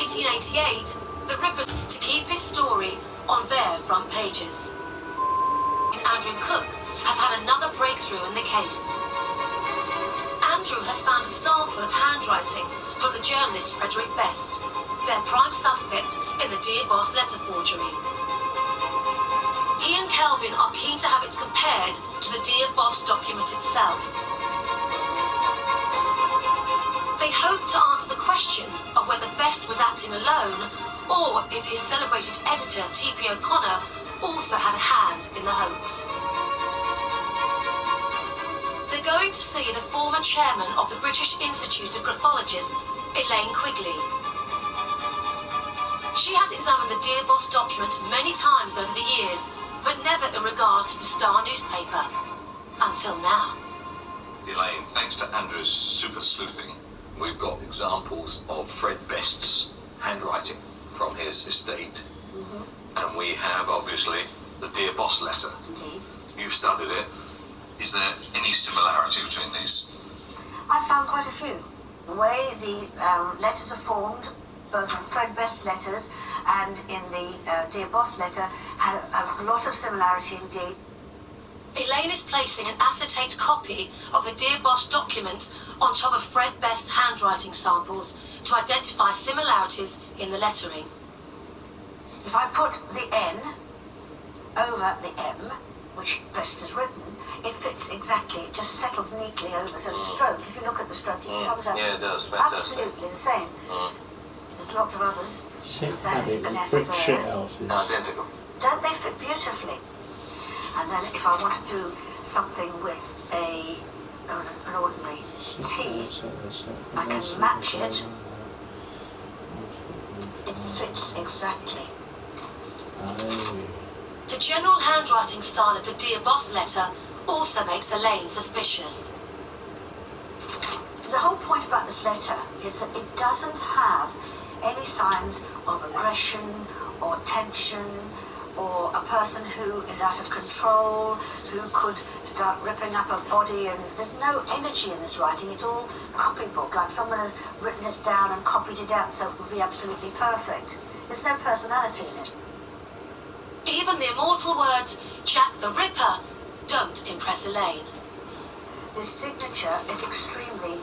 1888, the Ripper to keep his story on their front pages. Andrew and Cook have had another breakthrough in the case. Andrew has found a sample of handwriting from the journalist Frederick Best, their prime suspect in the Dear Boss letter forgery. He and Kelvin are keen to have it compared to the Dear Boss document itself. They hope to answer the question of whether Best was acting alone, or if his celebrated editor T.P. O'Connor also had a hand in the hoax. They're going to see the former chairman of the British Institute of Graphologists, Elaine Quigley. She has examined the Dear Boss document many times over the years, but never in regard to the Star newspaper. Until now. Elaine, thanks to Andrew's super sleuthing, we've got examples of Fred Best's handwriting from his estate. And we have, obviously, the Dear Boss letter. Indeed. You've studied it. Is there any similarity between these? I've found quite a few. The way the letters are formed, both in Fred Best's letters and in the Dear Boss letter, have a lot of similarity indeed. Elaine is placing an acetate copy of the Dear Boss document on top of Fred Best's handwriting samples to identify similarities in the lettering. If I put the N over the M, which Best has written, it fits exactly, it just settles neatly over. So the stroke, if you look at the stroke, it comes out yeah, it does. Fantastic. Absolutely the same. There's lots of others. That is an S brick shit there. houses. Identical. Don't they fit beautifully? And then if I want to do something with an ordinary T, I can match it. It fits exactly. The general handwriting style of the Dear Boss letter also makes Elaine suspicious. The whole point about this letter is that it doesn't have any signs of aggression or tension or a person who is out of control, who could start ripping up a body, and there's no energy in this writing. It's all copybook, like someone has written it down and copied it out so it would be absolutely perfect. There's no personality in it. Even the immortal words, Jack the Ripper, don't impress Elaine. This signature is extremely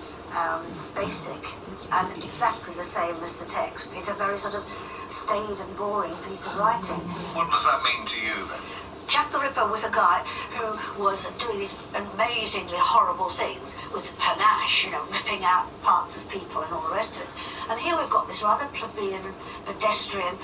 basic and exactly the same as the text. It's a very sort of staid and boring piece of writing. What does that mean to you, then? Jack the Ripper was a guy who was doing these amazingly horrible things with panache, ripping out parts of people and all the rest of it. And here we've got this rather plebeian, pedestrian,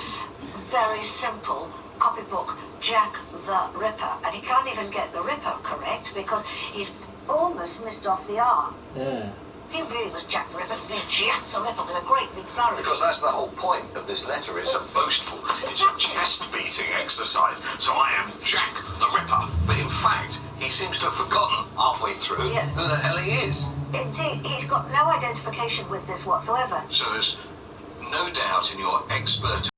very simple copybook, Jack the Ripper. And he can't even get the Ripper correct because he's almost missed off the R. Yeah. He really was Jack the Ripper, Jack the Ripper with a great big flourish. Because that's the whole point of this letter. It's a boastful, it's a chest-beating exercise. So I am Jack the Ripper. But in fact, he seems to have forgotten halfway through who the hell he is. Indeed, he's got no identification with this whatsoever. So there's no doubt in your expert